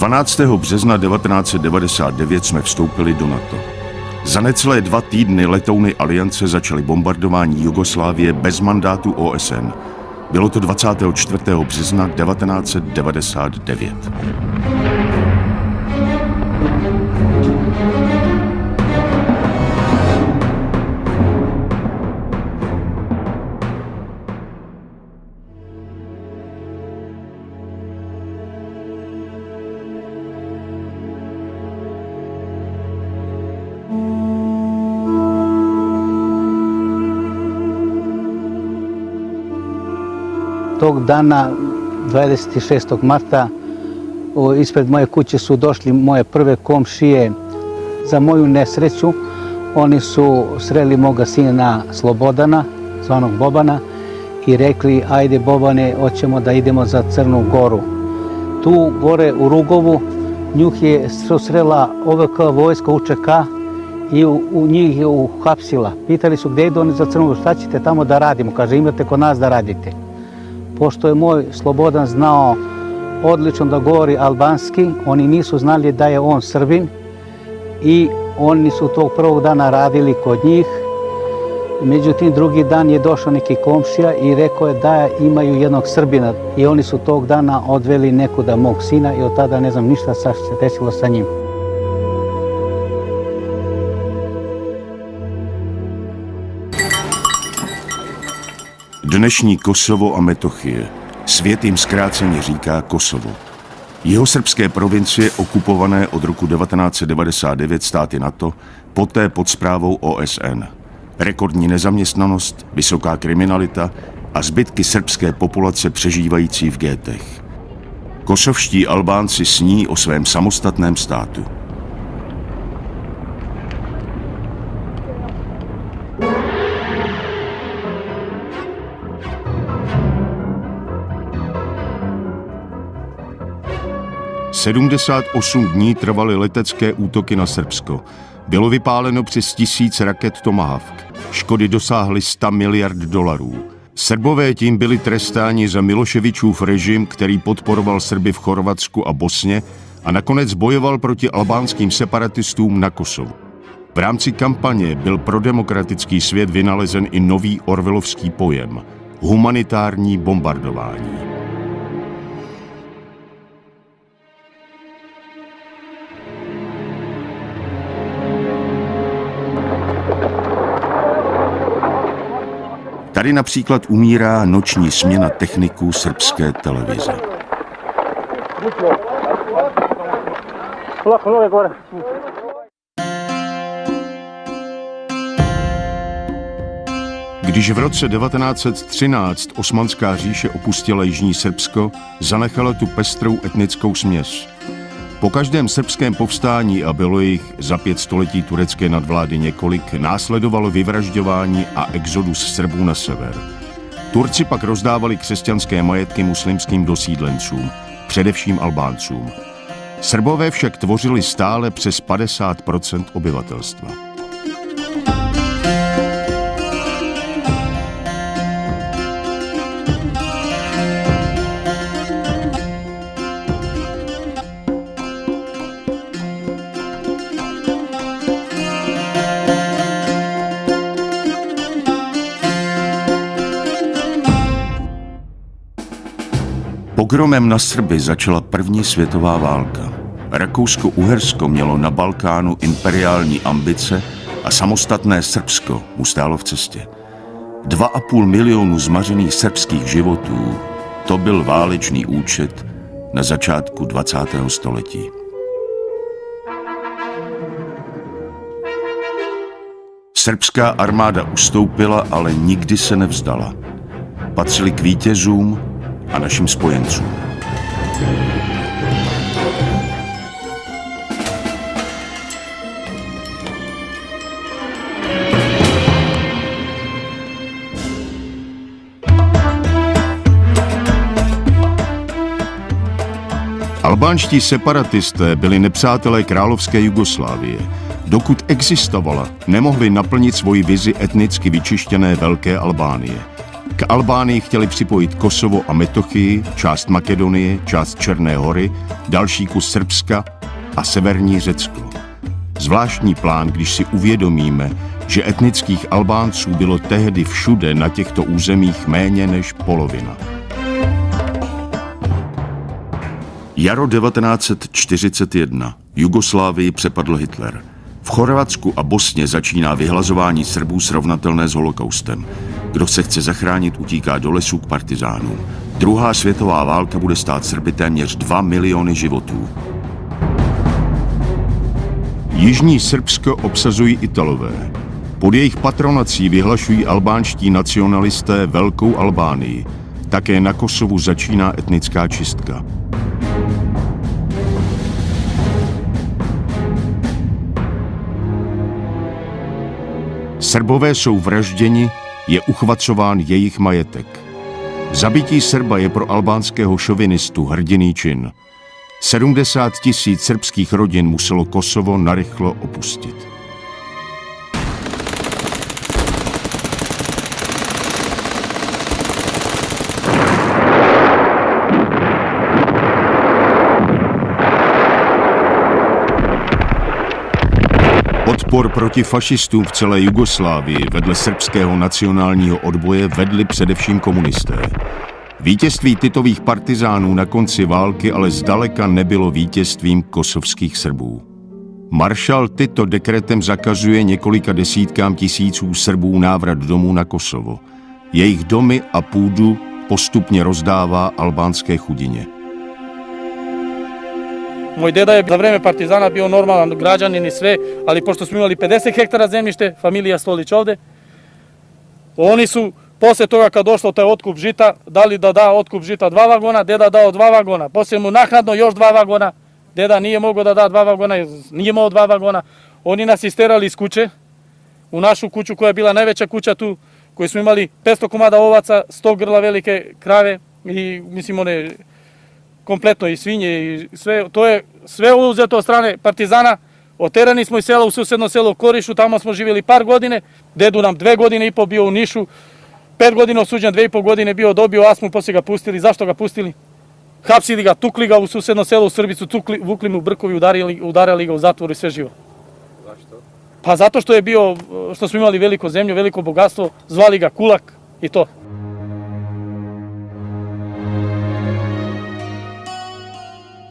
12. března 1999 jsme vstoupili do NATO. Za necelé 2 týdny letouny Aliance začaly bombardování Jugoslávie bez mandátu OSN. Bylo to 24. března 1999. Tog dana, 26. marta, ispred moje kuće su došli moje prve komšije. Za moju nesreću, oni su sreli moga sina Slobodana, zvanog Bobana, i rekli, ajde Bobane, hoćemo da idemo za Crnu Goru. Tu gore u Rugovu njuh je srela OVK vojska UČK i njih je uhapsila. Pitali su gdje idu oni za Crnu Goru, šta ćete tamo da radimo? Kaže, imate kod nas da radite. Pošto je moj Slobodan znao odlično da govori albanski, oni nisu znali da je on Srbin i oni su tog prvog dana radili kod njih. Međutim, drugi dan je došao neki komšija i rekao je da imaju jednog Srbina i oni su tog dana odveli nekuda mog sina i od tada ne znam ništa šta se desilo sa njim. Dnešní Kosovo a Metochie. Svět jim zkráceně říká Kosovo. Jihosrbské provincie okupované od roku 1999 státy NATO, poté pod správou OSN. Rekordní nezaměstnanost, vysoká kriminalita a zbytky srbské populace přežívající v ghetech. Kosovští Albánci sní o svém samostatném státu. – 78 dní trvaly letecké útoky na Srbsko. Bylo vypáleno přes 1000 raket Tomahawk. Škody dosáhly 100 miliard dolarů. Srbové tím byli trestáni za Miloševičův režim, který podporoval Srby v Chorvatsku a Bosně a nakonec bojoval proti albánským separatistům na Kosovu. V rámci kampaně byl pro demokratický svět vynalezen i nový orwellovský pojem – humanitární bombardování. Tady například umírá noční směna techniků srbské televize. Když v roce 1913 Osmanská říše opustila jižní Srbsko, zanechala tu pestrou etnickou směs. Po každém srbském povstání, a bylo jich za 5 století turecké nadvlády několik, následovalo vyvražďování a exodus Srbů na sever. Turci pak rozdávali křesťanské majetky muslimským dosídlencům, především Albáncům. Srbové však tvořili stále přes 50% obyvatelstva. Pogromem na Srby začala první světová válka. Rakousko-Uhersko mělo na Balkánu imperiální ambice a samostatné Srbsko mu stálo v cestě. 2,5 milionu zmařených srbských životů, to byl válečný účet na začátku 20. století. Srbská armáda ustoupila, ale nikdy se nevzdala. Patřili k vítězům a našim spojencům. Albánští separatisté byli nepřátelé královské Jugoslávie. Dokud existovala, nemohli naplnit svoji vizi etnicky vyčištěné Velké Albánie. K Albánii chtěli připojit Kosovo a Metochii, část Makedonie, část Černé Hory, další kus Srbska a severní Řecko. Zvláštní plán, když si uvědomíme, že etnických Albánců bylo tehdy všude na těchto územích méně než polovina. Jaro 1941. Jugoslávii přepadl Hitler. V Chorvatsku a Bosně začíná vyhlazování Srbů srovnatelné s holokaustem. Kdo se chce zachránit, utíká do lesů k partizánům. Druhá světová válka bude stát Srby téměř 2 miliony životů. Jižní Srbsko obsazují Italové. Pod jejich patronací vyhlašují albánští nacionalisté Velkou Albánii. Také na Kosovu začíná etnická čistka. Srbové jsou vražděni, je uchvacován jejich majetek. Zabití Srba je pro albánského šovinistu hrdinný čin. 70 000 srbských rodin muselo Kosovo narychlo opustit. Odpor proti fašistům v celé Jugoslávii vedle srbského nacionálního odboje vedli především komunisté. Vítězství Titových partizánů na konci války ale zdaleka nebylo vítězstvím kosovských Srbů. Maršal Tito dekretem zakazuje několika desítkám tisíců Srbů návrat domů na Kosovo. Jejich domy a půdu postupně rozdává albánské chudině. Moj deda je za vreme partizana bio normalan građanin i sve, ali pošto smo imali 50 hektara zemljište, familija Stolić ovde, oni su posle toga kad došlo taj otkup žita, dali da da otkup žita 2 vagona, deda dao 2 vagona, poslije mu naknadno još 2 vagona, deda nije mogao da da 2 vagona, nije imao 2 vagona, oni nas isterali iz kuće, u našu kuću koja je bila najveća kuća tu, koju smo imali 500 komada ovaca, 100 grla velike krave i mislim one kompletno i svinje i sve, to je sve uzeto od strane partizana. Oterani smo iz sela u susedno selo Korišu, tamo smo živjeli par godine, dedu nam 2 godine i po bio u Nišu, 5 godina osuđen, 2,5 godine bio, dobio astmu, poslije ga pustili. Zašto ga pustili? Hapsili ga, tukli ga u susedno selo u Srbicu, tukli, vukli mu brkovi, udarali ga u zatvoru i sve živo. Zašto? Pa zato što je bio, što smo imali veliko zemlju, veliko bogatstvo, zvali ga Kulak i to.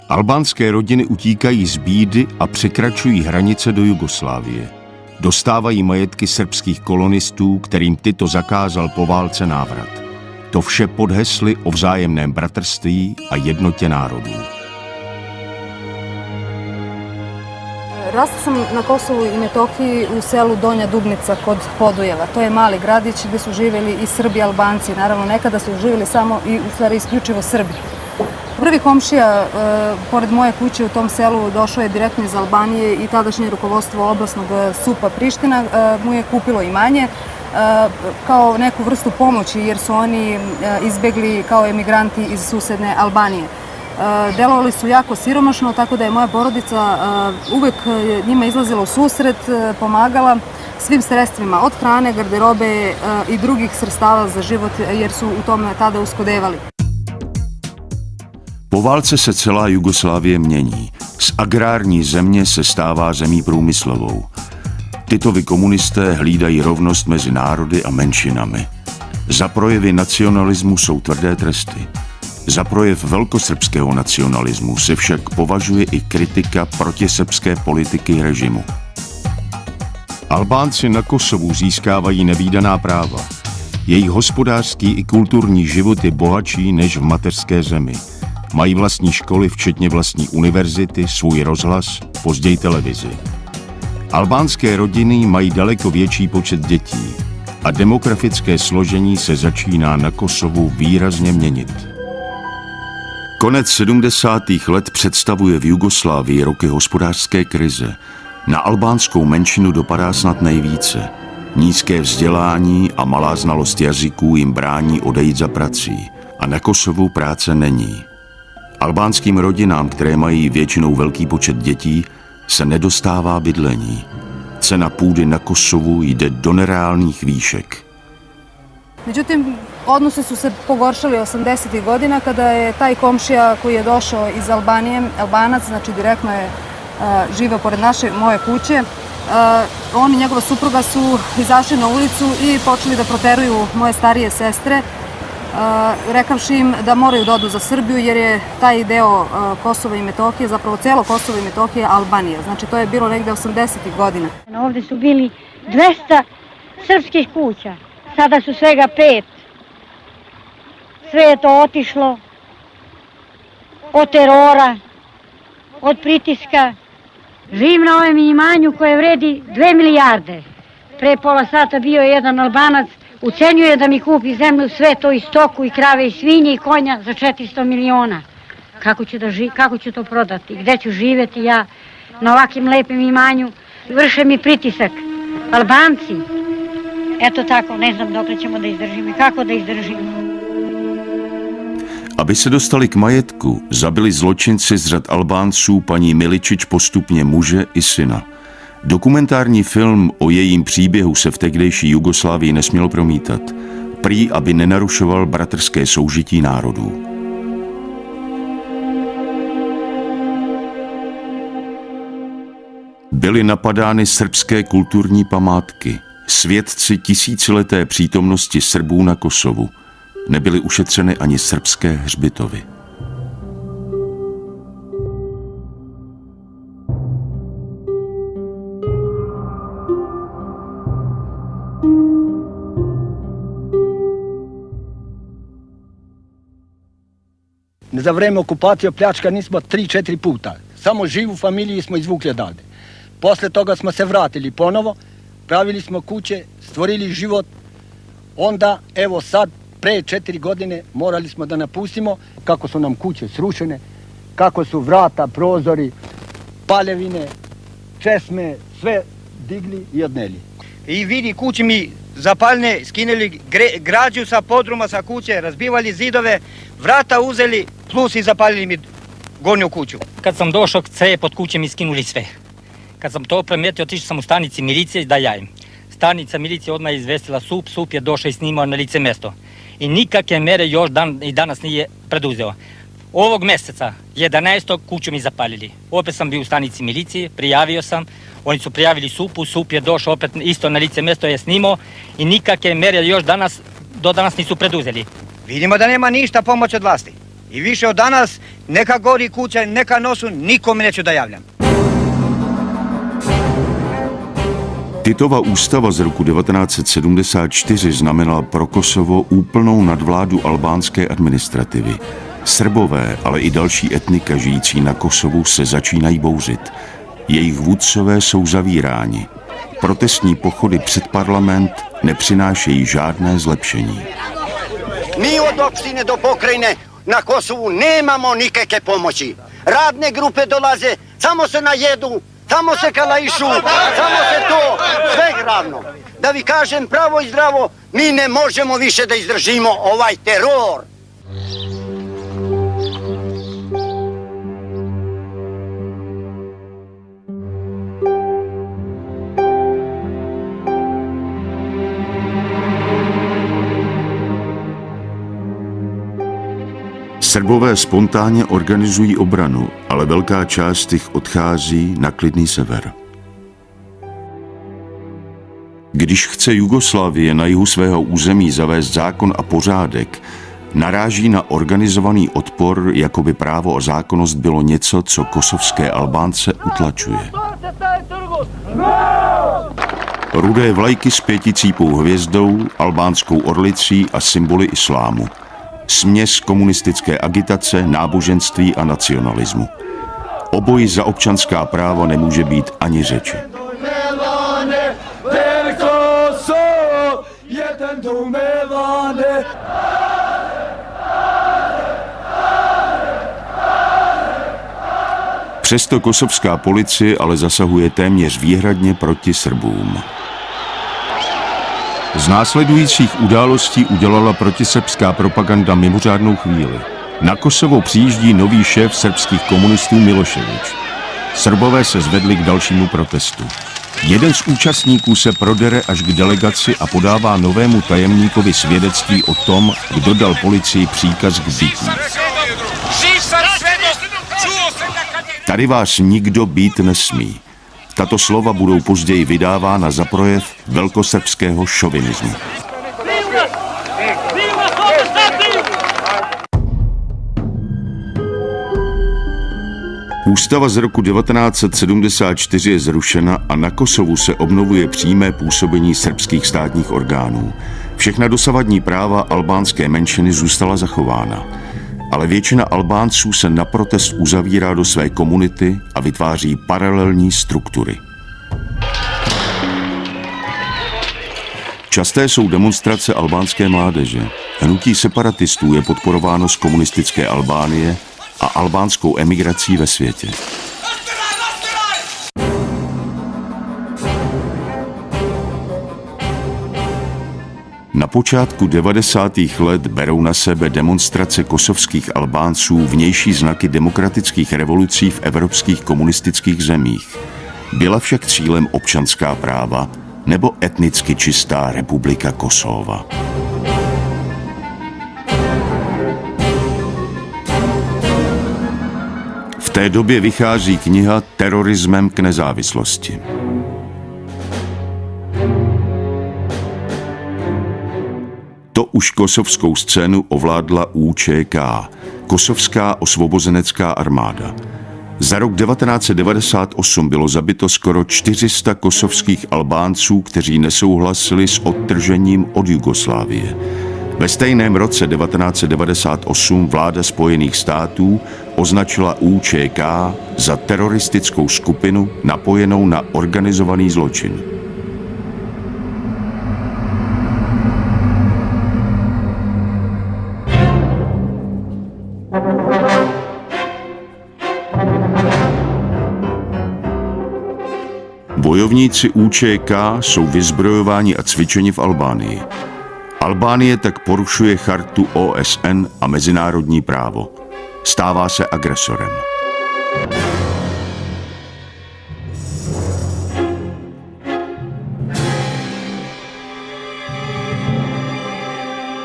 Albánské rodiny utíkají z bídy a překračují hranice do Jugoslávie. Dostávají majetky srbských kolonistů, kterým Tito zakázal po válce návrat. To vše pod hesly o vzájemném bratrství a jednotě národů. Rasla sam na Kosovu i Metohiji u selu Donja Dubnica kod Podujeva. To je mali gradić gdje su živjeli i Srbi i Albanci. Naravno, nekada su živjeli samo i u stvari isključivo Srbi. Prvi komšija pored moje kuće u tom selu došao je direktno iz Albanije i tadašnje rukovodstvo oblasnog SUP-a Priština mu je kupilo imanje kao neku vrstu pomoći jer su oni izbjegli kao emigranti iz susedne Albanije. Delovali su jako siromašno, tako da je moja porodica uvek njima izlazila u susret, pomagala svim sredstvima, od hrane, garderobe i drugih sredstava za život jer su u tome tada uskodevali. Po válce se celá Jugoslávie mění. Z agrární země se stává zemí průmyslovou. Titovi komunisté hlídají rovnost mezi národy a menšinami. Za projevy nacionalismu jsou tvrdé tresty. Za projev velkosrbského nacionalismu se však považuje i kritika protisrbské politiky režimu. Albánci na Kosovu získávají nevídaná práva. Jejich hospodářský i kulturní život je bohatší než v mateřské zemi. Mají vlastní školy, včetně vlastní univerzity, svůj rozhlas, později televizi. Albánské rodiny mají daleko větší počet dětí a demografické složení se začíná na Kosovu výrazně měnit. Konec 70. let představuje v Jugoslávii roky hospodářské krize. Na albánskou menšinu dopadá snad nejvíce. Nízké vzdělání a malá znalost jazyků jim brání odejít za prací. A na Kosovu práce není. Albánským rodinám, které mají většinou velký počet dětí, se nedostává bydlení. Cena půdy na Kosovu jde do nereálných výšek. Međutim, odnosi su se pogoršali 80. godina kada je taj komšija koji je došao iz Albanije, Albanac, znači direktno je živeo pored moje kuće, on i njegova supruga su izašli na ulicu i počeli da proteruju moje starije sestre, rekavši im da moraju da odu za Srbiju jer je taj deo Kosova i Metohije, zapravo celo Kosovo i Metohije, Albanija. Znači to je bilo negde 80. godina. Ovde su bili 200 srpskih kuća, sada su svega 5. Sve je to otišlo od terora, od pritiska. Živim na ovom imanju koje vredi 2 milijarde. Pre pola sata bio je jedan Albanac, ucenjuje da mi kupi zemlju, sve to i stoku, i krave, i svinje, i konja za 400 miliona. Kako ću to prodati? Gde ću živeti ja na ovakvim lepim imanju? Vrše mi pritisak. Albanci. Eto tako, ne znam dokle ćemo da izdržimo i kako da izdržimo. Aby se dostali k majetku, zabili zločinci z řad Albánců paní Miličić postupně muže i syna. Dokumentární film o jejím příběhu se v tehdejší Jugoslávii nesměl promítat, prý aby nenarušoval bratrské soužití národů. Byly napadány srbské kulturní památky, svědci tisícileté přítomnosti Srbů na Kosovu. Nebyly ušetřeny ani srbské hřbitovy. Za vreme okupacije pljačkani smo 3-4 puta. Samo živu familiju smo izvukli odavde. Posle toga smo se vratili ponovo, pravili smo kuće, stvorili život. Onda, evo sad, pre 4 godine morali smo da napustimo, kako su nam kuće srušene, kako su vrata, prozori, paljevine, česme, sve digli i odneli. I vidi kuće mi zapaljene, skinuli građu sa podruma sa kuće, razbivali zidove, vrata uzeli, plus i zapalili mi gornju kuću. Kad sam došao, sve pod kuće mi skinuli sve. Kad sam to primetio, otišao sam u stanici milicije da javim. Stanica milicije odmah je izvestila SUP, SUP je došao i snimao na lice mesto. I nikakve mere još i danas nije preduzeo. Ovog meseca, 11. kuću mi zapalili. Opet sam bio u stanici milicije, prijavio sam, oni su prijavili SUP-u, SUP je došao opet isto na lice mesto, je snimao i nikakve mere još do danas nisu preduzeli. Vidimo da nema ništa pomoć od vlasti. I više od danas, neka gori kuća, neka nosu, nikome neću da javljam. Titova ústava z roku 1974 znamenala pro Kosovo úplnou nadvládu albánské administrativy. Srbové, ale i další etnika žijící na Kosovu se začínají bouřit. Jejich vůdcové jsou zavíráni. Protestní pochody před parlament nepřinášejí žádné zlepšení. Mi od opštine do pokrajine na Kosovu nemamo nikakve pomoći. Radne grupe dolaze, samo se najedu, samo se kalaišu, samo se to, sve ravno. Da vi kažem pravo i zdravo, mi ne možemo više da izdržimo ovaj teror. Srbové spontánně organizují obranu, ale velká část jich odchází na klidný sever. Když chce Jugoslávie na jihu svého území zavést zákon a pořádek, naráží na organizovaný odpor, jako by právo a zákonnost bylo něco, co kosovské Albánce utlačuje. Rudé vlajky s pěticípou hvězdou, albánskou orlicí a symboly islámu. Směs komunistické agitace, náboženství a nacionalismu. O boji za občanská práva nemůže být ani řeči. Přesto kosovská policie ale zasahuje téměř výhradně proti Srbům. Z následujících událostí udělala protisrbská propaganda mimořádnou chvíli. Na Kosovo přijíždí nový šéf srbských komunistů Milošević. Srbové se zvedli k dalšímu protestu. Jeden z účastníků se prodere až k delegaci a podává novému tajemníkovi svědectví o tom, kdo dal policii příkaz k bití. Tady vás nikdo bít nesmí. Tato slova budou později vydávána za projev velkosrbského šovinismu. Ústava z roku 1974 je zrušena a na Kosovu se obnovuje přímé působení srbských státních orgánů. Všechna dosavadní práva albánské menšiny zůstala zachována. Ale většina Albánců se na protest uzavírá do své komunity a vytváří paralelní struktury. Časté jsou demonstrace albánské mládeže. Hnutí separatistů je podporováno z komunistické Albánie a albánskou emigrací ve světě. Na počátku 90. let berou na sebe demonstrace kosovských Albánců vnější znaky demokratických revolucí v evropských komunistických zemích. Byla však cílem občanská práva nebo etnicky čistá republika Kosova. V té době vychází kniha Terorismem k nezávislosti. To už kosovskou scénu ovládla UČK, Kosovská osvobozenecká armáda. Za rok 1998 bylo zabito skoro 400 kosovských Albánců, kteří nesouhlasili s odtržením od Jugoslávie. Ve stejném roce 1998 vláda Spojených států označila UČK za teroristickou skupinu napojenou na organizovaný zločin. Bojovníci UČK jsou vyzbrojováni a cvičeni v Albánii. Albánie tak porušuje chartu OSN a mezinárodní právo. Stává se agresorem.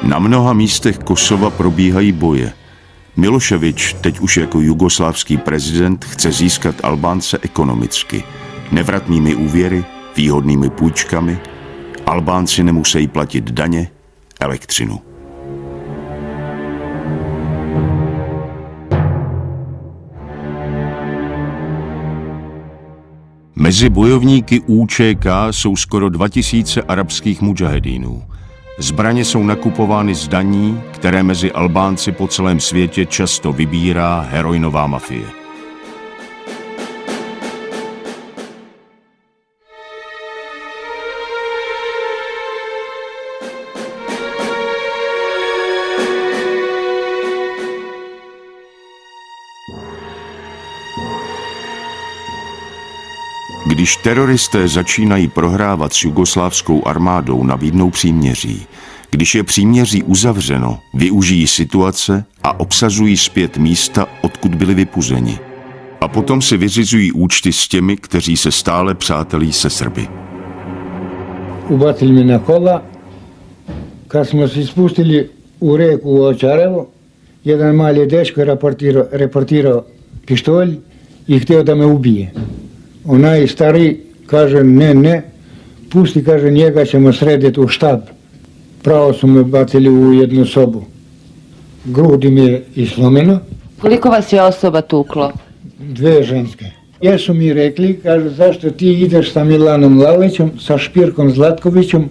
Na mnoha místech Kosova probíhají boje. Miloševič, teď už jako jugoslávský prezident, chce získat Albánce ekonomicky. Nevratnými úvěry, výhodnými půjčkami. Albánci nemusí platit daně, elektřinu. Mezi bojovníky UČK jsou skoro 2000 arabských mudžahedínů. Zbraně jsou nakupovány z daní, které mezi Albánci po celém světě často vybírá heroinová mafie. Když teroristé začínají prohrávat s jugoslávskou armádou, nabídnou příměří. Když je příměří uzavřeno, využijí situace a obsazují zpět místa, odkud byli vypuzeni. A potom si vyřizují účty s těmi, kteří se stále přátelí se Srby. Ubacili mě na kola, kad smo se spustili u reku Ovčarevo, jedan mali dečko reportirao pištolj i htio da me ubije. Onaj stari kaže ne, pusti, kaže, njega ćemo srediti u štab. Pravo su me bacili u jednu sobu. Grudi mi je islomeno. Koliko vas je osoba tuklo? 2 ženske. Jesu mi rekli, kaže, zašto ti ideš sa Milanom Lalićem, sa Špirkom Zlatkovićem,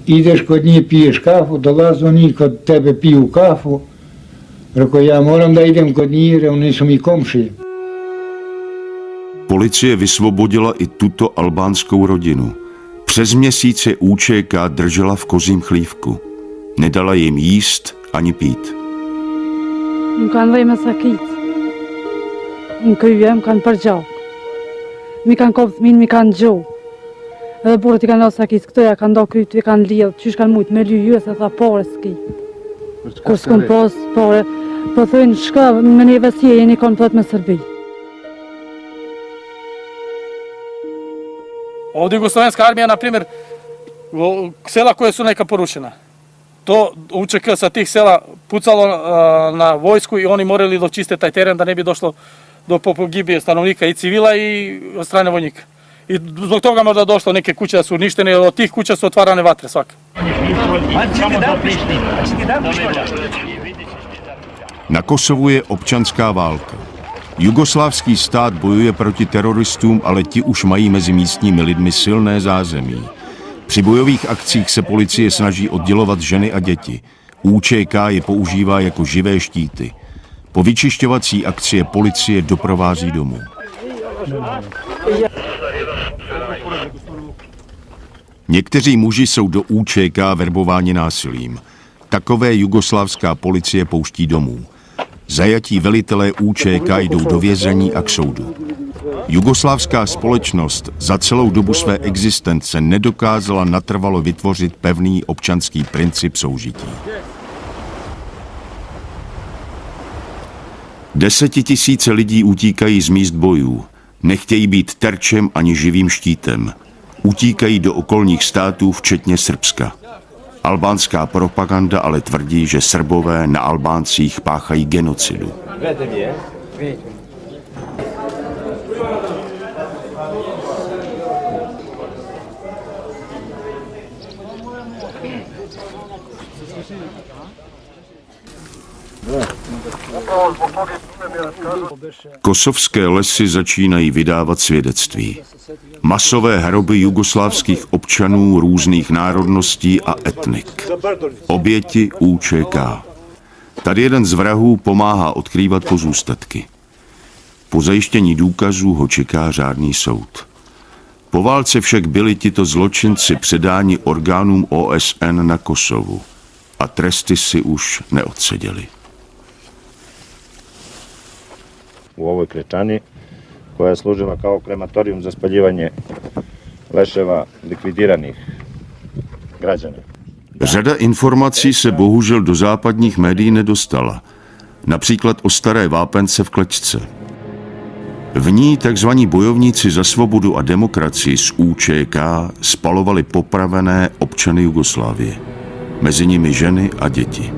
ideš kod njih, piješ kafu, dolaze oni kod tebe piju kafu. Rekao, ja moram da idem kod njih jer oni su mi komšije. Policie vysvobodila i tuto albánskou rodinu. Přes měsíc je UČK držela v kozím chlívku. Nedala jim jíst ani pít. Kan vara masakit. Kan kan parjau. Mi kan kopf min mi kan jo. Edhe burët I kanë lasë sakis këtoja, kanë do kryt, I kanë lidhë, qysh kanë mujtë me lyjë, se tha pare s'ki. Kur s'kon pas pare, po thojnë shka me një vesje, jeni kanë thot me Sërbi. Ovdje Jugoslovenska armija, na primjer, sela koje su neka porušena. To UČK sa tih sela pucalo na vojsku i oni morali da očiste taj teren da ne bi došlo do pogibije stanovnika i civila i od strane vojnika. I zbog toga možda došlo neke kuće da su uništene, od tih kuća su otvarane vatre svaka. Na Kosovu je občanská válka. Jugoslávský stát bojuje proti teroristům, ale ti už mají mezi místními lidmi silné zázemí. Při bojových akcích se policie snaží oddělovat ženy a děti. UČK je používá jako živé štíty. Po vyčišťovací akci je policie doprovází domů. Někteří muži jsou do UČK verbováni násilím. Takové jugoslávská policie pouští domů. Zajatí velitelé UČK jdou do vězení a k soudu. Jugoslávská společnost za celou dobu své existence nedokázala natrvalo vytvořit pevný občanský princip soužití. 10 000 lidí utíkají z míst bojů. Nechtějí být terčem ani živým štítem. Utíkají do okolních států, včetně Srbska. Albánská propaganda ale tvrdí, že Srbové na Albáncích páchají genocidu. Kosovské lesy začínají vydávat svědectví. Masové hroby jugoslávských občanů různých národností a etnik. Oběti UČK. Tady jeden z vrahů pomáhá odkrývat pozůstatky. Po zajištění důkazů ho čeká řádný soud. Po válce však byli tito zločinci předáni orgánům OSN na Kosovu a tresty si už neodseděli. U ovoj krečani koja je služila kao krematorijum za spaljivanje leševa likvidiranih građana. Řada informací se bohužel do západních médií nedostala. Například o staré vápence v Klečce. V ní takzvaní bojovníci za svobodu a demokracii z UČK spalovali popravené občany Jugoslávie. Mezi nimi ženy a děti.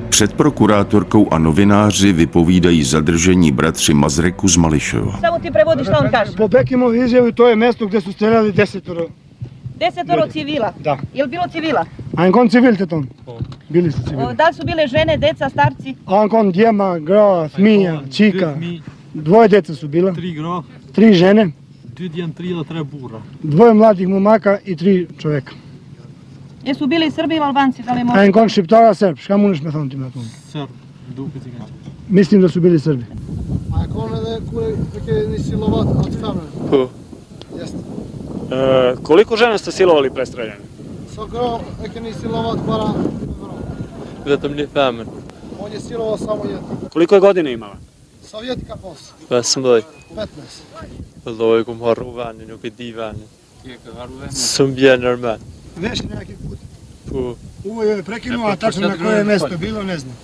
Před prokurátorkou a novináři vypovídají zadržení bratři Mazreku z Mališova. Samo ti prevodi šta on kaže. Po Bekimovu izjavi to je mesto gdje su streljali 10 civila? Da. Je li bilo civila? Ankon civilite tom? Bili su civili. Da li su bile žene, deca, starci? Ankon, djema, gra, smija, čika. Dvoje djeca su bila. 3 gra. 3 žene. 3 ili 3 bura. 2 mladih momaka i 3 čovjeka. Jesu bili Srbi ili Albanci? Da li može? Ankon šiptara Srb, šta muniš me tom tim na tom? Srb, duke ciganče. Mislim da su bili Srbi. Ankon je nisi lovat od familje? Jeste. Koliko žena ste silovali prestreljene? Så grov je nisi lovat bara Vet om ni femmen. on je silovao samo jedno. Koliko je godine imala? Sovjetika pos. Vad som dig? 15. Då kom harrovännen och bedivännen. Som björnar med. Veš neki put. Po. Ovo je prekinuo, a tačno na koje mesto bilo, ne znam.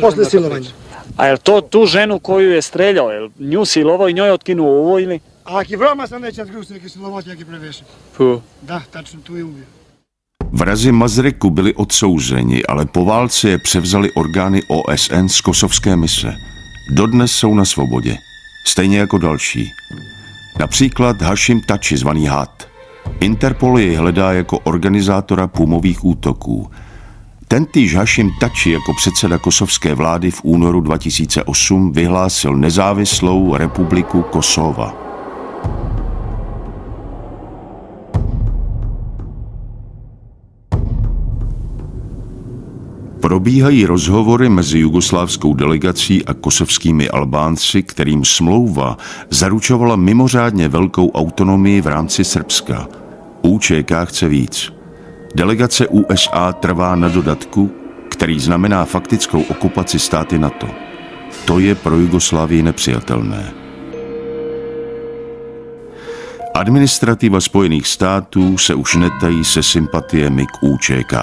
Posle silovanja. A je to tu ženu koju je streljao? Je nju silovao i njoj otkinuo ovo ili? A aki vroma sam neće zgrus neki silovati, aki preveše. Po. Da, tačno tu je ubio. Vrazi Mazreku byli odsouzeni, ale po válce je převzali orgány OSN z kosovské mise. Dodnes jsou na svobodě, stejně jako další. Například Hašim Tači, zvaný Had. Interpol jej hledá jako organizátora pumových útoků. Tentýž Hašim Tači jako předseda kosovské vlády v únoru 2008 vyhlásil nezávislou republiku Kosova. Probíhají rozhovory mezi jugoslávskou delegací a kosovskými Albánci, kterým smlouva zaručovala mimořádně velkou autonomii v rámci Srbska. UČK chce víc. Delegace USA trvá na dodatku, který znamená faktickou okupaci státy NATO. To je pro Jugoslávii nepřijatelné. Administrativa Spojených států se už netají se sympatiemi k UČK.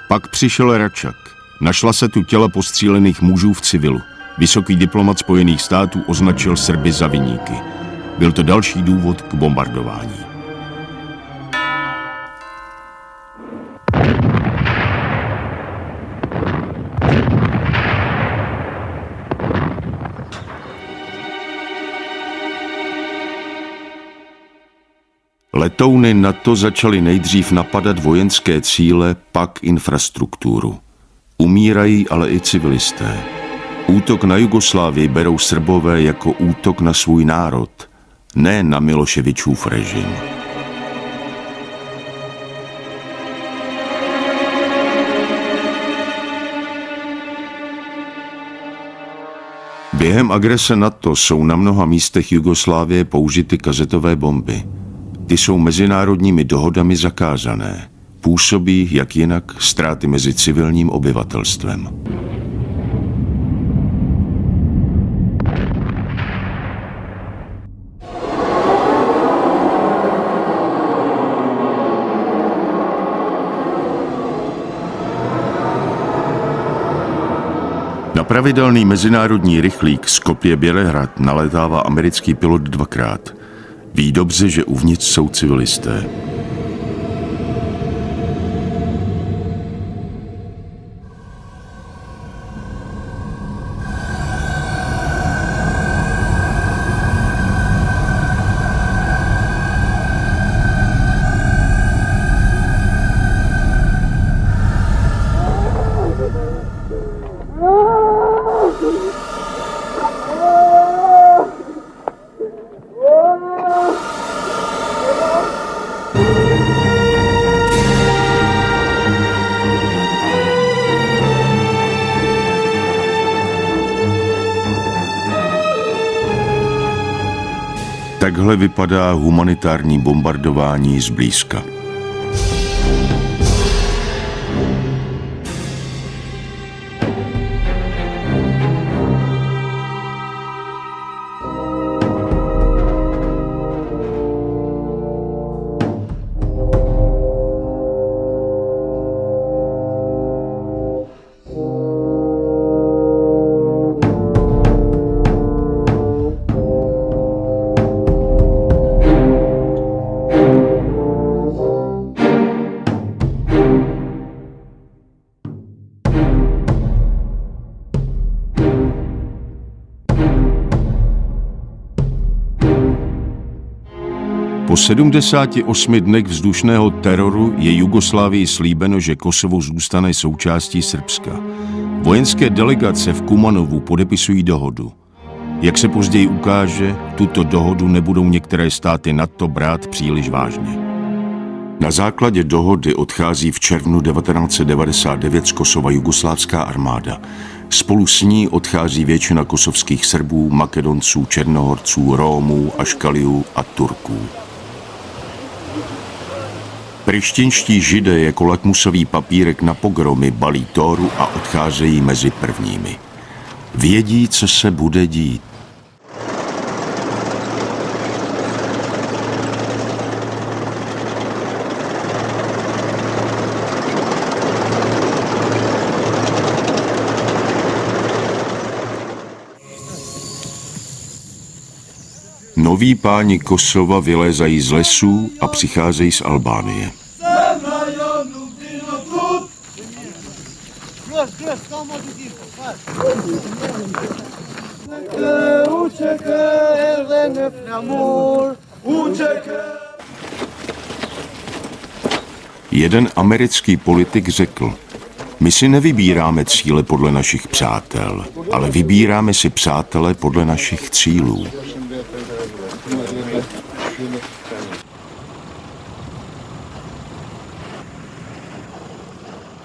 Pak přišel Račak. Našla se tu těla postřílených mužů v civilu. Vysoký diplomat Spojených států označil Srby za viníky. Byl to další důvod k bombardování. Letouny NATO začaly nejdřív napadat vojenské cíle, pak infrastrukturu. Umírají ale i civilisté. Útok na Jugoslávii berou Srbové jako útok na svůj národ, ne na Miloševičův režim. Během agrese NATO jsou na mnoha místech Jugoslávie použity kazetové bomby. Ty jsou mezinárodními dohodami zakázané. Působí, jak jinak, ztráty mezi civilním obyvatelstvem. Na pravidelný mezinárodní rychlík Skopje-Bělehrad nalétává americký pilot dvakrát. Ví dobře, že uvnitř jsou civilisté. Takhle vypadá humanitární bombardování zblízka. Po 78 dnech vzdušného teroru je Jugoslávii slíbeno, že Kosovo zůstane součástí Srbska. Vojenské delegace v Kumanovu podepisují dohodu. Jak se později ukáže, tuto dohodu nebudou některé státy NATO brát příliš vážně. Na základě dohody odchází v červnu 1999 z Kosova jugoslávská armáda. Spolu s ní odchází většina kosovských Srbů, Makedonců, Černohorců, Rómů, Aškaliů a Turků. Prištinští Židé jako lakmusový papírek na pogromy balí tóru a odcházejí mezi prvními. Vědí, co se bude dít. Noví páni Kosova vylézají z lesů a přicházejí z Albánie. Jeden americký politik řekl: my si nevybíráme cíle podle našich přátel, ale vybíráme si přátele podle našich cílů.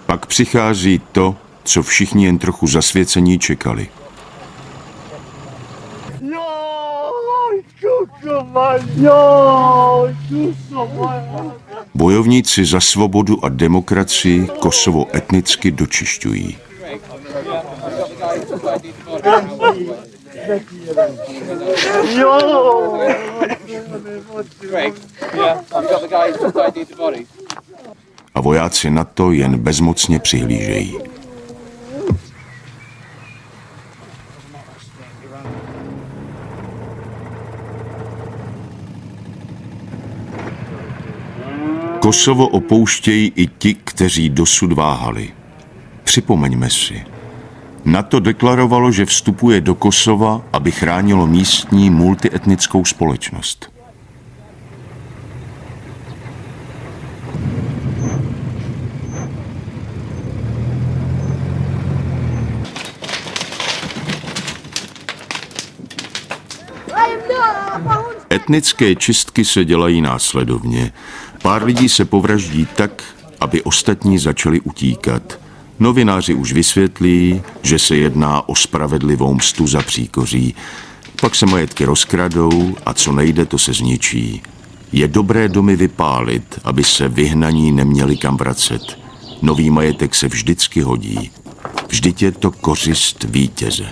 Pak přichází to, co všichni jen trochu zasvěcení čekali. Bojovníci za svobodu a demokracii Kosovo etnicky dočišťují. A vojáci NATO jen bezmocně přihlížejí. Kosovo opouštějí i ti, kteří dosud váhali. Připomeňme si. NATO deklarovalo, že vstupuje do Kosova, aby chránilo místní multietnickou společnost. Etnické čistky se dělají následovně. Pár lidí se povraždí tak, aby ostatní začali utíkat. Novináři už vysvětlí, že se jedná o spravedlivou mstu za příkoří. Pak se majetky rozkradou a co nejde, to se zničí. Je dobré domy vypálit, aby se vyhnaní neměli kam vracet. Nový majetek se vždycky hodí. Vždyť je to kořist vítěze.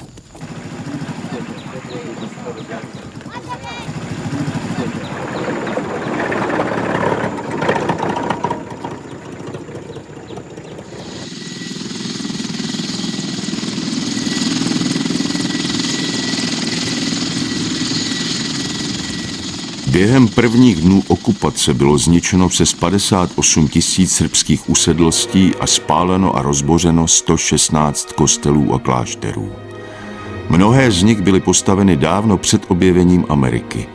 Během prvních dnů okupace bylo zničeno přes 58 000 srbských usedlostí a spáleno a rozbořeno 116 kostelů a klášterů. Mnohé z nich byly postaveny dávno před objevením Ameriky.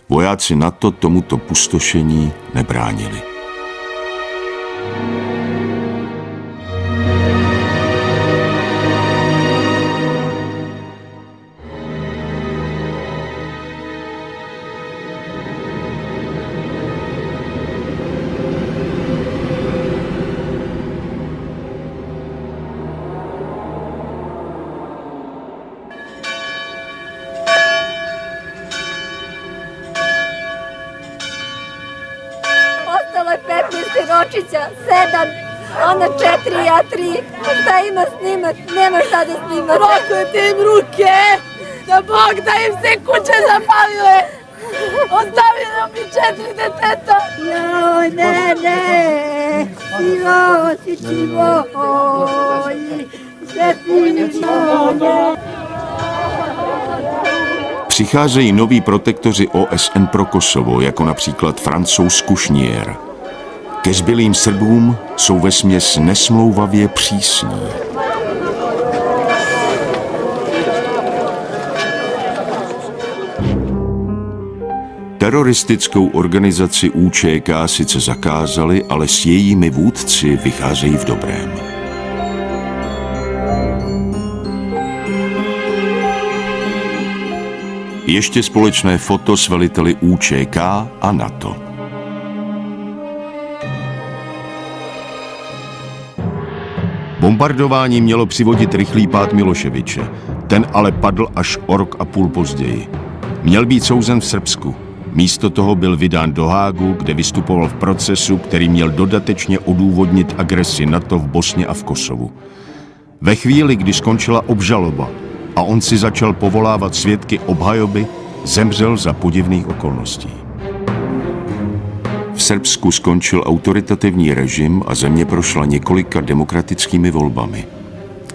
Vojáci NATO tomuto pustošení nebránili. Ostalo je 15 siročića, 7, ona 4, ja 3. Šta ima snimat? Nema šta da snima. Prokljete im ruke, da Bog da im se kuće zapalile. Ostavili mi 4 deteta. Joj, ne, sivo, si čivo, Přicházejí noví protektoři OSN pro Kosovo, jako například Francouz Kouchnier. Ke zbylým Srbům jsou vesměs nesmlouvavě přísní. Teroristickou organizaci UČK sice zakázali, ale s jejími vůdci vycházejí v dobrém. Ještě společné foto s veliteli UČK a NATO. Bombardování mělo přivodit rychlý pád Miloševiče. Ten ale padl až o rok a půl později. Měl být souzen v Srbsku. Místo toho byl vydán do Hágu, kde vystupoval v procesu, který měl dodatečně odůvodnit agresi NATO v Bosně a v Kosovu. Ve chvíli, kdy skončila obžaloba a on si začal povolávat svědky obhajoby, zemřel za podivných okolností. V Srbsku skončil autoritativní režim a země prošla několika demokratickými volbami.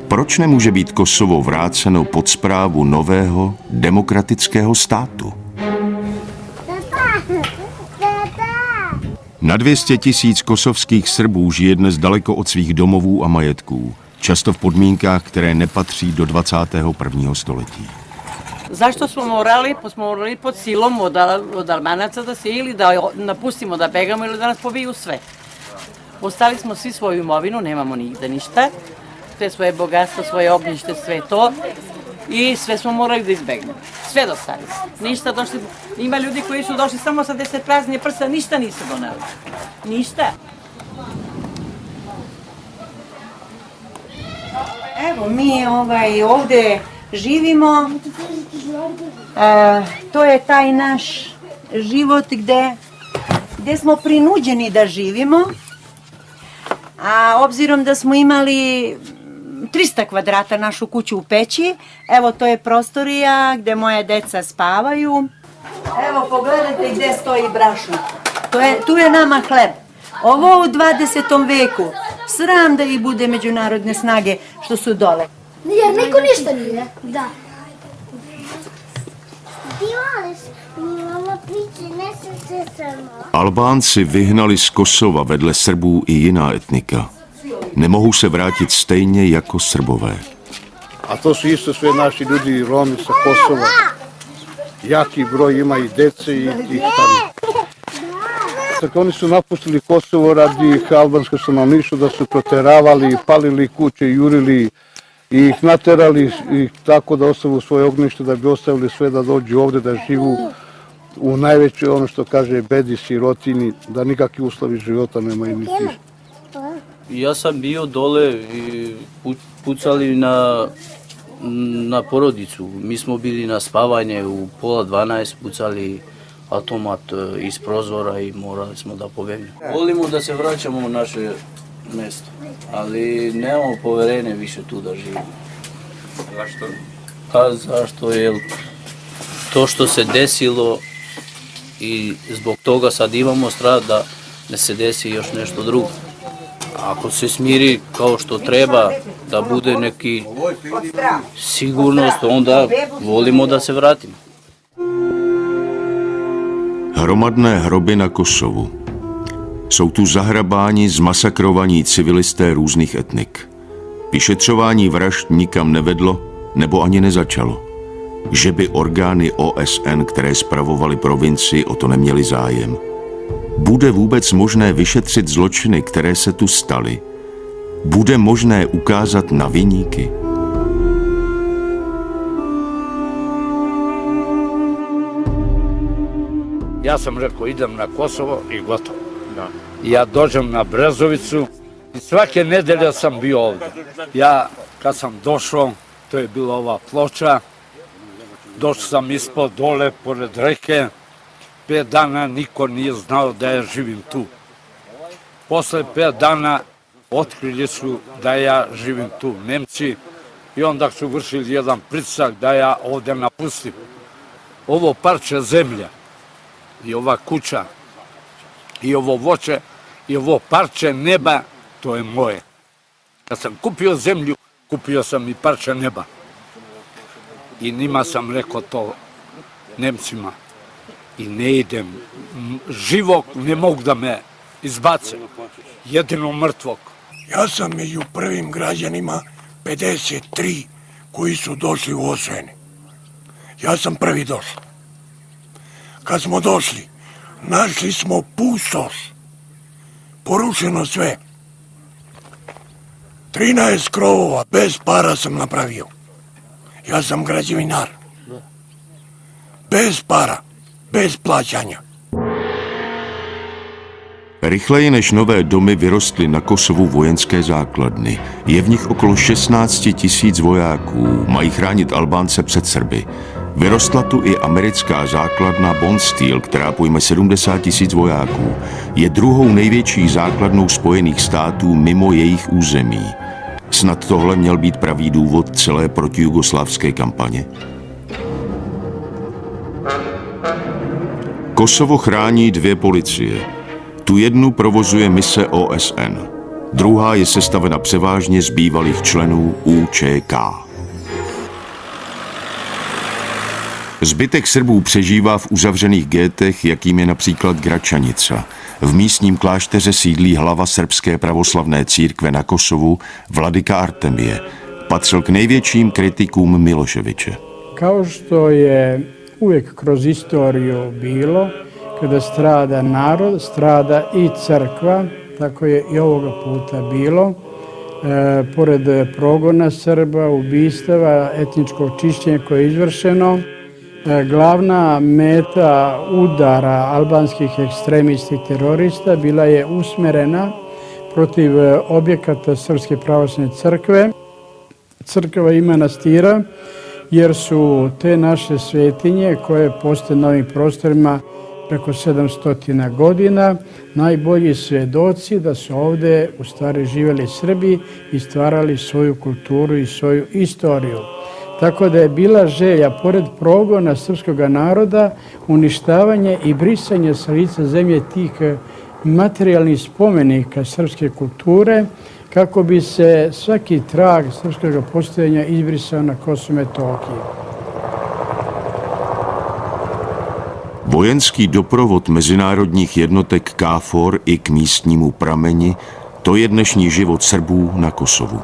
Proč nemůže být Kosovo vráceno pod správu nového demokratického státu? Na 200 000 kosovských Srbů žije dnes daleko od svých domovů a majetků, často v podmínkách, které nepatří do 21. století. Zašto smo morali? Pa smo morali pod silom od Albanaca da se ili da napustimo, da begamo ili da nas pobiju sve. Ostali smo svi svoju imovinu, nemamo nigde ništa, sve svoje bogatstvo, svoje ognjište, sve to i sve smo morali da izbegnemo. Sve dostali se. Ništa došli, ima ljudi koji su došli samo sa 10 praznih prsa, ništa nisu doneli. Ništa. Evo mi ovde živimo, to je taj naš život gde smo prinuđeni da živimo, a obzirom da smo imali 300 kvadrata našu kuću u peći, evo to je prostorija gde moje deca spavaju. Evo pogledajte gde stoji brašno, tu je nama hleb. Ovo u 20. veku, sram da ih bude međunarodne snage što su dole. Jer niko ništa nije. Da. Albánci vyhnali z Kosova vedle Srbů i jiná etnika. Nemohou se vrátit stejně jako Srbové. A to su isto sve naši ljudi, Romi sa Kosova. Jaki broj ima i dece i starih. Dakle, oni su napustili Kosovo radi albanskog stanovništva, da su proteravali, palili kuće, jurili i ih naterali i tako da ostavu svoje ognjište, da bi ostavili sve da dođu ovde, da živu u najvećoj, ono što kaže, bedi, sirotini, da nikakvi uslovi života nemaju niti. Ja sam bio dole i pucali na porodicu. Mi smo bili na spavanje u 11:30, pucali automat iz prozora i morali smo da pobegnemo. Volimo da se vraćamo u naše mesto, ali nemamo poverenje više tu da živimo. Zašto? Pa zašto je to što se desilo i zbog toga sad imamo strah da ne se desi još nešto drugo. Ako se smiri kao što treba, da bude neki sigurnost, onda volimo da se vratimo. Hromadné hroby na Kosovu. Jsou tu zahrabáni, zmasakrovaní civilisté různých etnik. Vyšetřování vražd nikam nevedlo, nebo ani nezačalo. Že by orgány OSN, které spravovaly provincii, o to neměly zájem. Bude vůbec možné vyšetřit zločiny, které se tu staly? Bude možné ukázat na viníky? Ja sam rekao idem na Kosovo i gotovo. Ja dođem na Brezovicu i svake nedelje sam bio ovde. Ja kad sam došao, to je bila ova ploča, došao sam ispod dole pored reke, 5 dana niko nije znao da ja živim tu. Posle 5 dana otkrili su da ja živim tu, Nemci, i onda su vršili jedan pritisak da ja ovde napustim. Ovo parče zemlja i ova kuća i ovo voće i ovo parče neba, to je moje. Kad sam kupio zemlju, kupio sam i parče neba. I njima sam rekao to, Nemcima, i ne idem. Živog ne mogu da me izbace, jedino mrtvog. Ja sam među prvim građanima 53 koji su došli u Osvene. Ja sam prvi došao. Kad smo došli, našli smo pustoš, porušeno sve. 13 krovova, bez para sam napravio. Ja sam građevinar. Bez para, bez plaćanja. Rychleji než nové domy vyrostly na Kosovu vojenské základny. Je v nich okolo 16 000 vojáků, mají chránit Albánce před Srby. Vyrostla tu i americká základna Bondsteel, která pojme 70 000 vojáků. Je druhou největší základnou Spojených států mimo jejich území. Snad tohle měl být pravý důvod celé protijugoslávské kampaně? Kosovo chrání 2 policie. Tu jednu provozuje mise OSN. Druhá je sestavena převážně z bývalých členů UČK. Zbytek Srbů přežívá v uzavřených gétech, jakým je například Gračanica. V místním klášteře sídlí hlava srbské pravoslavné církve na Kosovu, vladyka Artemije. Patřil k největším kritikům Miloševića. Kao što je uvijek kroz istoriju bilo, kada strada narod, strada i crkva, tako je i ovoga puta bilo. Pored progona Srba, ubistava, etničkog čišćenja koje je izvršeno, glavna meta udara albanskih ekstremista i terorista bila je usmerena protiv objekata Srpske pravoslavne crkve, crkva i manastira, jer su te naše svetinje koje postoje na ovim prostorima preko 700 godina, najbolji svedoci da su ovde u stvari živjeli Srbi i stvarali svoju kulturu i svoju istoriju. Tako da je bila želja, pored progona srpskog naroda, uništavanje i brisanje sa lica zemlje tih materijalnih spomenika srpske kulture, kako bi se svaki trag srpskog postojanja izbrisao na Kosovu i Metohiji. Vojenský doprovod mezinárodních jednotek KFOR i k místnímu prameni, to je dnešní život Srbů na Kosovu.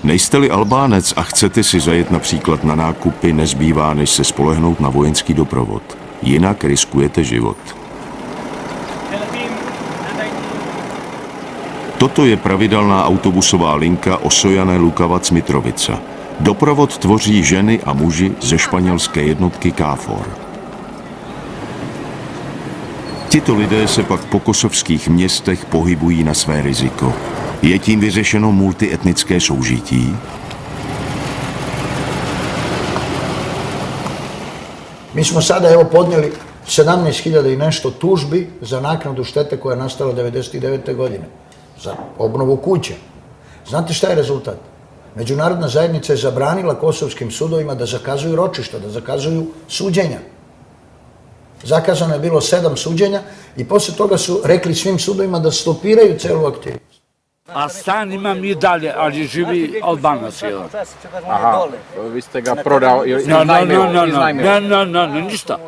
Nejste-li Albánec a chcete si zajet například na nákupy, nezbývá, než se spolehnout na vojenský doprovod. Jinak riskujete život. Toto je pravidelná autobusová linka Osojané-Lukavac-Mitrovica. Doprovod tvoří ženy a muži ze španělské jednotky KFOR. Tito lidé se pak po kosovských městech pohybují na své riziko. Je tím vyřešeno multietnické soužití? Mi smo sada evo podnijeli 17.000 i nešto tužbi za naknadu štete koja je nastala 1999. godine. Za obnovu kuće. Znate šta je rezultat? Međunarodna zajednica je zabranila kosovskim sudovima da zakazuju ročišta, da zakazuju suđenja. Zakazano je bilo 7 suđenja i poslije toga su rekli svim sudovima da stopiraju celu aktivnost. A stan imam i dalje, ali živi Albanac jedan. Aha, vi ste ga prodao ili Ne, ništa.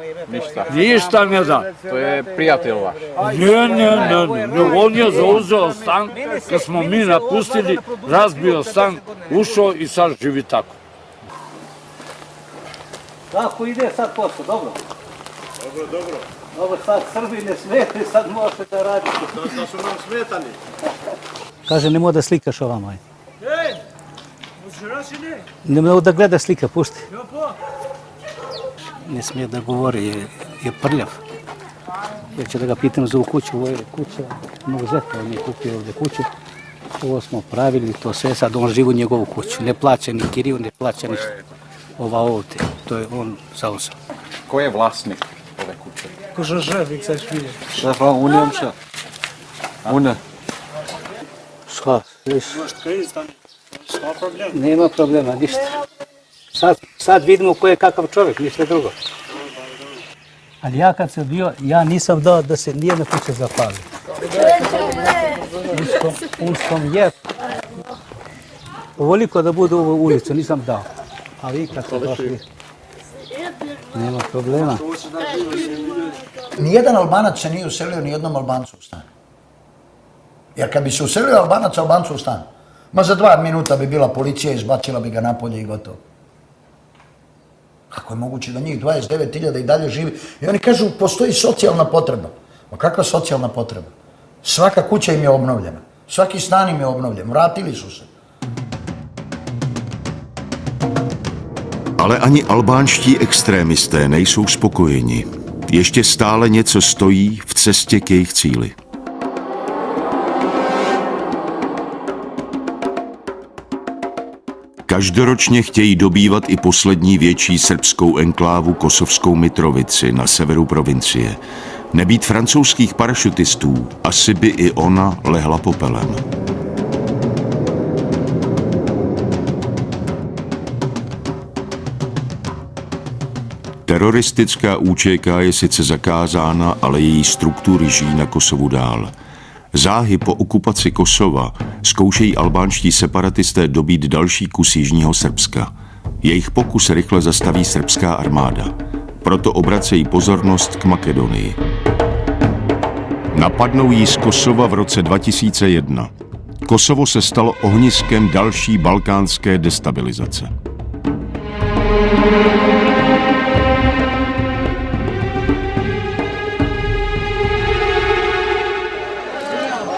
Ništa ne da. To je prijatelj vaš? Ne, on je zauzeo stan, kad smo mi napustili, razbio stan, ušao i sad živi tako. Kako ide sad posao, dobro? Dobro. Dobro, sad Srbi ne smete, sad možete da radite. Da su nam smetani. Kaže, ne mogu da slikaš ovamo. Ej, možeš ne? Ne mogu da gledaš slika, pušti. Ne smije da govori, je prljav. Ja ću da ga pitam za ovu kuću, ovo je kuća mog zeta, on je kupio ovdje kuću. Ovo smo pravili, to sve, sad on živi u njegovu kuću. Ne plaća ni kiriju, ne plaća ništa. Ova ovdje, to je on zauzeo. Ko je vlasnik ove kuće? Koža, vi sad švije. Šta, unijemša? Una. Šta, viš? Nema problema, ništa. Sad vidimo ko je kakav čovjek, ništa drugo. Ali ja kad sam bio, ja nisam dao da se nijedna kuća zapali. Unskom je. Ovoliko da bude u ulicu, nisam dao. A vi kad ste došli, nema problema. Nijedan Albanac se nije uselio nijednom Albancu u stan. Jer kad bi se uselio Albanac Albancu u stan, ma za 2 minuta bi bila policija, izbacila bi ga napolje i gotovo. Kako je moguće da njih 29.000 i dalje živi? I oni kažu, postoji socijalna potreba. Ma kakva socijalna potreba? Svaka kuća im je obnovljena. Svaki stan im je obnovljen. Vratili su se. Ale ani albánští extrémisté nejsou spokojeni. Ještě stále něco stojí v cestě k jejich cíli. Každoročně chtějí dobývat i poslední větší srbskou enklávu kosovskou Mitrovici na severu provincie. Nebýt francouzských parašutistů, asi by i ona lehla popelem. Teroristická ÚČK je sice zakázána, ale její struktury žijí na Kosovu dál. Záhy po okupaci Kosova zkoušejí albánští separatisté dobít další kus jižního Srbska. Jejich pokus rychle zastaví srbská armáda. Proto obracejí pozornost k Makedonii. Napadnou ji z Kosova v roce 2001. Kosovo se stalo ohniskem další balkánské destabilizace.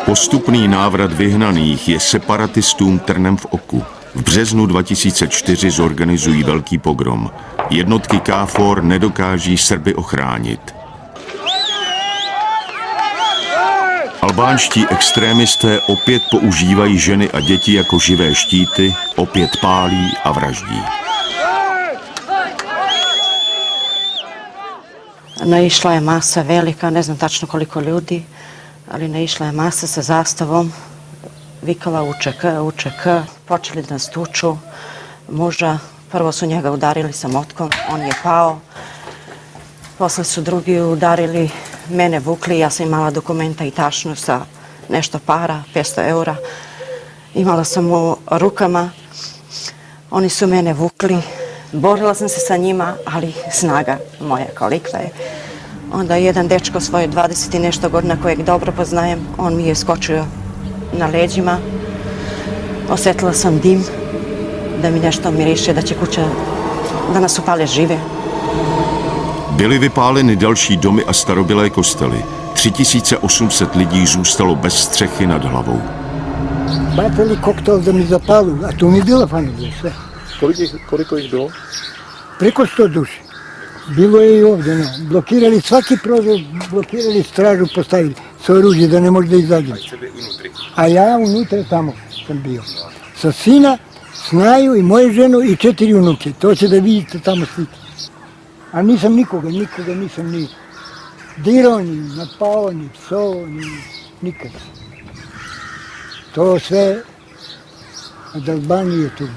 Postupný návrat vyhnaných je separatistům trnem v oku. V březnu 2004 zorganizují velký pogrom. Jednotky KFOR nedokáží Srby ochránit. Albánští extrémisté opět používají ženy a děti jako živé štíty, opět pálí a vraždí. Naišla je masa velika, ne znam tačno koliko ljudi, ali naišla je masa sa zastavom, vikala UČK, UČK, počeli da nas tuču. Muža, prvo su njega udarili sa motkom, on je pao. Posle su drugi udarili, mene vukli, ja sam imala dokumenta i tačno sa nešto para, 500 eura. Imala sam u rukama, oni su mene vukli, borila sam se sa njima, ali snaga moja kolika je. Onda jedan dečko svoje 20 i nešto godina kojeg dobro poznajem, on mi je skočio na leđima. Osjetila sam dim, da mi nešto miriše, da će kuća, da nas upale žive. Byly vypáleny další domy a starobylé kostely. 3800 lidí zůstalo bez střechy nad hlavou. Bacali koktel da mi zapalu, a tu mi je bila familija sve. Koliko ih bilo? Preko 100 duše. Bilo je i ovdje, no. Blokirali svaki prozor, blokirali stražu, postavili sve oružje da ne može da izađe. A ja unutra tamo sam bio. Sa sina, Snaju i moju ženu i 4 unuke. To će da vidite tamo slike. A nisam nikoga nisam ni dirao, ni napao, ni psao, ni nikad. To sve od Albanije tu,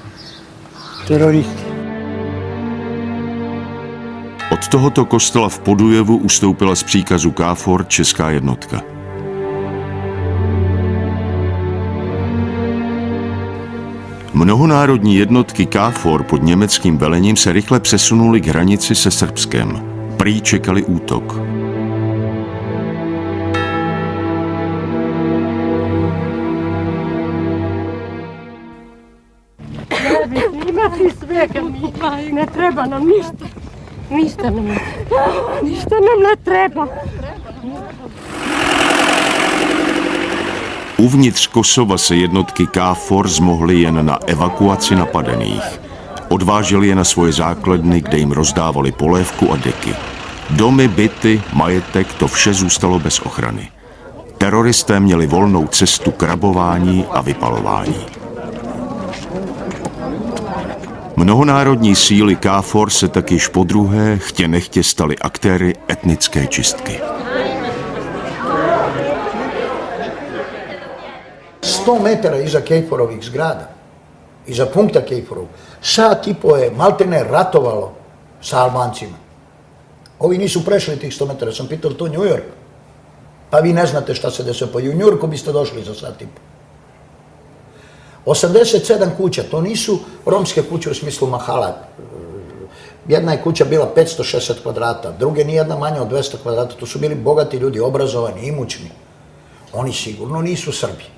teroristi. Od tohoto kostela v Podujevu ustoupila z příkazu KFOR česká jednotka. Mnohonárodní jednotky KFOR pod německým velením se rychle přesunuly k hranici se Srbskem. Prý čekali útok. Imati svega mi, ne treba nam ništa. Ništa nam ne treba. Uvnitř Kosova se jednotky KFOR zmohly jen na evakuaci napadených. Odváželi je na svoje základny, kde jim rozdávali polévku a deky. Domy, byty, majetek, to vše zůstalo bez ochrany. Teroristé měli volnou cestu k rabování a vypalování. Mnohonárodní síly KFOR se tak již podruhé chtě nechtě staly aktéry etnické čistky. 100 metara iza KFOR-ovih zgrada, iza punkta KFOR-ov, sat i po je maltene ratovalo sa Albancima. Ovi nisu prešli tih 100 metara, sam pitao to New York. Pa vi ne znate šta se desilo, pa i u New Yorku biste došli za sat i po. 87 kuća, to nisu romske kuće u smislu mahala. Jedna je kuća bila 560 kvadrata, druge nijedna manja od 200 kvadrata, to su bili bogati ljudi, obrazovani, imućni. Oni sigurno nisu Srbi.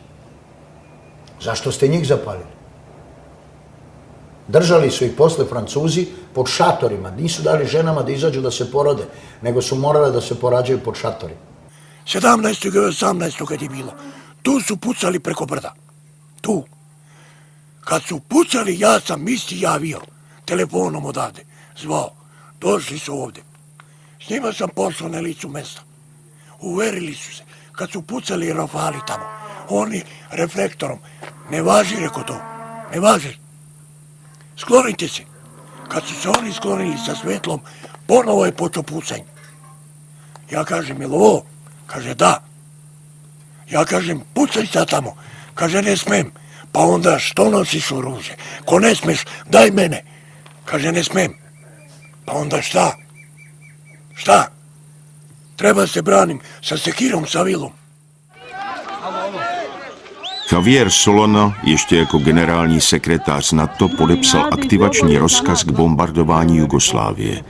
Zašto ste njih zapalili? Držali su ih posle Francuzi pod šatorima, nisu dali ženama da izađu da se porode, nego su morale da se porađaju pod šatorima. 17. i 18. kad je bilo, tu su pucali preko brda. Tu. Kad su pucali, ja sam isti javio, telefonom odavde, zvao. Došli su ovde. S njima sam poslao na licu mesta. Uverili su se. Kad su pucali rafali tamo, oni reflektorom, ne važi, reko to, ne važi. Sklonite se. Kad su se oni sklonili sa svetlom, ponovo je počeo pucanje. Ja kažem, jel ovo? Kaže, da. Ja kažem, pucaj sad tamo. Kaže, ne smem. Pa onda, što nosiš oružje? Ko ne smeš, daj mene. Kaže, ne smem. Pa onda šta? Šta? Treba se branim sa sekirom, sa vilom. Javier Solana ještě jako generální sekretář NATO podepsal aktivační rozkaz k bombardování Jugoslávie.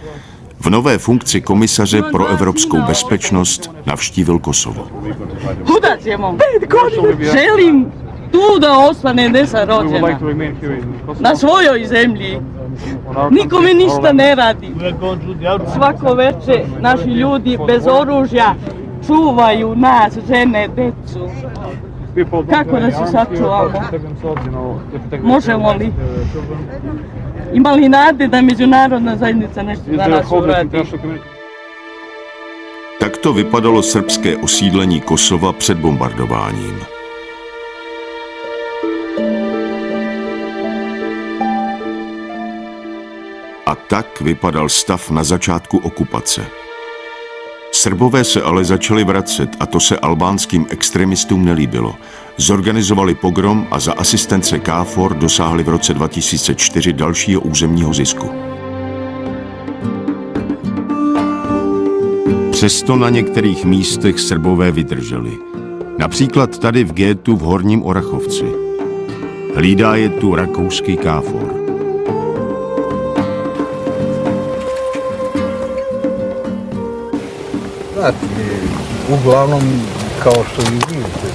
V nové funkci komisaře pro evropskou bezpečnost navštívil Kosovo. Hudac je mom. 5 godina želim tu da ostane nesarođena. Na svojoj zemlji. Nikome ništa ne radi. Svako veče naši ljudi bez oružja čuvaju nas, žene, decu. Kako da se sačuvamo? Možemo li? Ima li nade da međunarodna zajednica nešto za nas uradi? Takto vypadalo srbské osídlení Kosova před bombardováním. A tak vypadal stav na začátku okupace. Srbové se ale začali vracet a to se albánským extremistům nelíbilo. Zorganizovali pogrom a za asistence KFOR dosáhli v roce 2004 dalšího územního zisku. Přesto na některých místech Srbové vydrželi. Například tady v gétu v Horním Orachovci. Hlídá je tu rakouský KFOR. Znate, uglavnom, kao što vi vidite,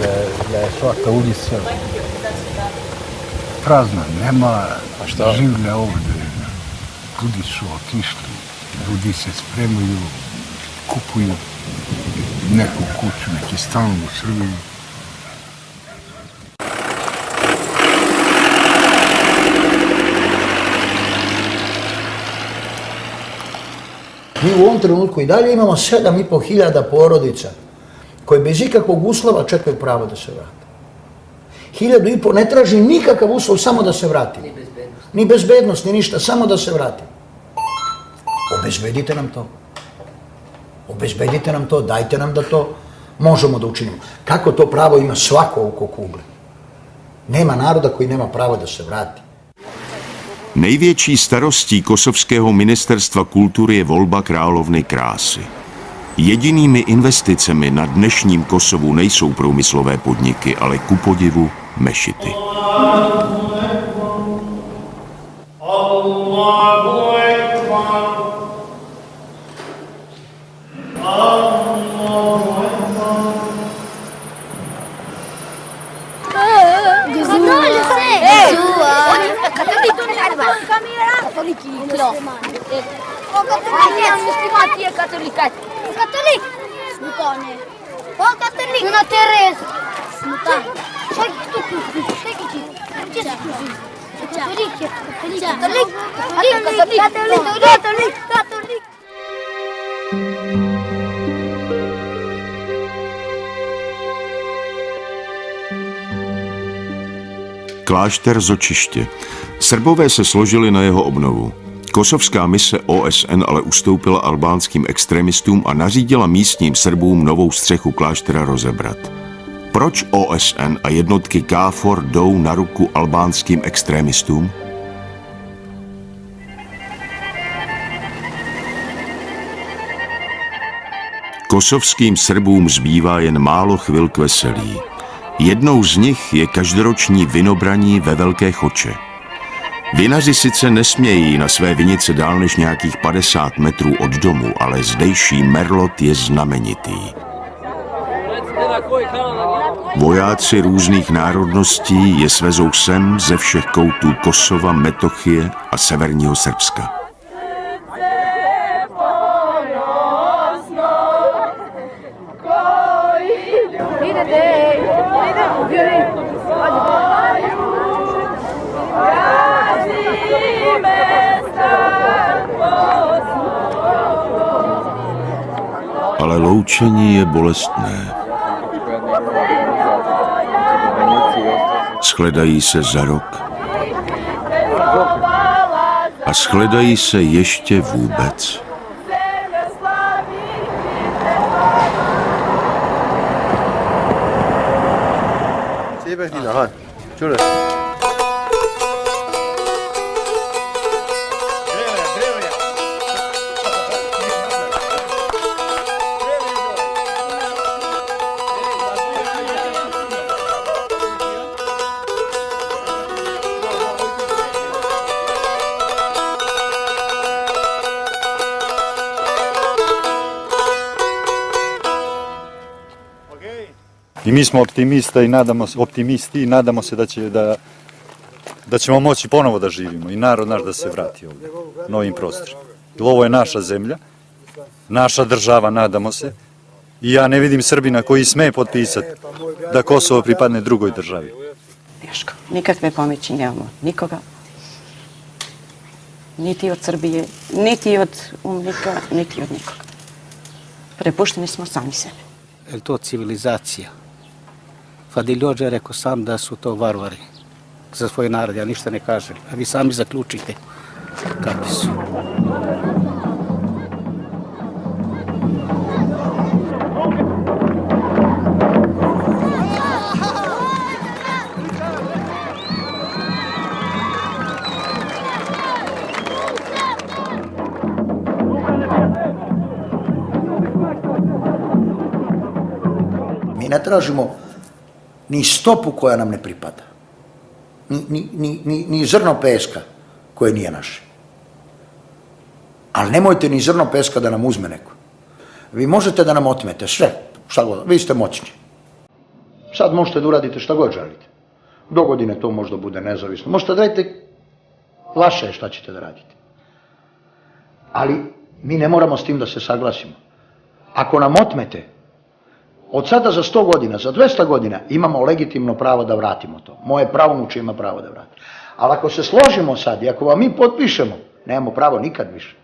da je svaka ulica prazna, nema življa ovdje. Ljudi su otišli, ljudi se spremaju, kupuju neku kuću, neki stan u Srbiji. Mi u ovom trenutku i dalje imamo 7.500 porodica koje bez ikakvog uslova čekaju pravo da se vrate. 1.500 ne traži nikakav uslov, samo da se vrati. Ni bezbednost, ni ništa, samo da se vrati. Obezbedite nam to. Obezbedite nam to, dajte nam da to možemo da učinimo. Kako to pravo ima svako oko kugle? Nema naroda koji nema pravo da se vrati. Největší starostí kosovského ministerstva kultury je volba královny krásy. Jedinými investicemi na dnešním Kosovu nejsou průmyslové podniky, ale ku podivu mešity. Католик! Смутане. О, католик! На Тереза. Смутане. Шаги туку. Шаги ти. Католик. Католик. Католик. Католик. Католик. Klášter Zočiště. Srbové se složili na jeho obnovu. Kosovská mise OSN ale ustoupila albánským extremistům a nařídila místním Srbům novou střechu kláštera rozebrat. Proč OSN a jednotky KFOR jdou na ruku albánským extremistům? Kosovským Srbům zbývá jen málo chvil k veselí. Jednou z nich je každoroční vinobraní ve Velké Choče. Vinaři sice nesmějí na své vinice dál než nějakých 50 metrů od domu, ale zdejší merlot je znamenitý. Vojáci různých národností je svezou sem ze všech koutů Kosova, Metochie a severního Srbska. Ale loučení je bolestné. Shledají se za rok. A shledají se ještě vůbec. I mi smo optimisti i nadamo se da ćemo moći ponovo da živimo i narod naš da se vrati ovdje, novim prostorima. Ovo je naša zemlja, naša država, nadamo se. I ja ne vidim Srbina koji sme potpisati da Kosovo pripadne drugoj državi. Teško. Nikakve pomoći nemamo. Nikoga. Niti od Srbije, niti od umnika, niti od nikoga. Prepušteni smo sami sebi. Je to civilizacija? Fadiljođa je rekao sam da su to varvari za svoj narod, ja ništa ne kažem. A vi sami zaključite kakvi su. Mi ne tražimo ni stopu koja nam ne pripada. Ni zrno peska koje nije naše. Ali nemojte ni zrno peska da nam uzme neko. Vi možete da nam otmete sve, šta god, vi ste moćni. Sad možete da uradite šta god želite. Do godine to možda bude nezavisno. Možete da radite, vaše je šta ćete da radite. Ali mi ne moramo s tim da se saglasimo. Ako nam otmete, od sada za 100 godina, za 200 godina imamo legitimno pravo da vratimo to. Moje pravnuče ima pravo da vrati. Ali ako se složimo sad i ako vam mi potpišemo, nemamo pravo nikad više.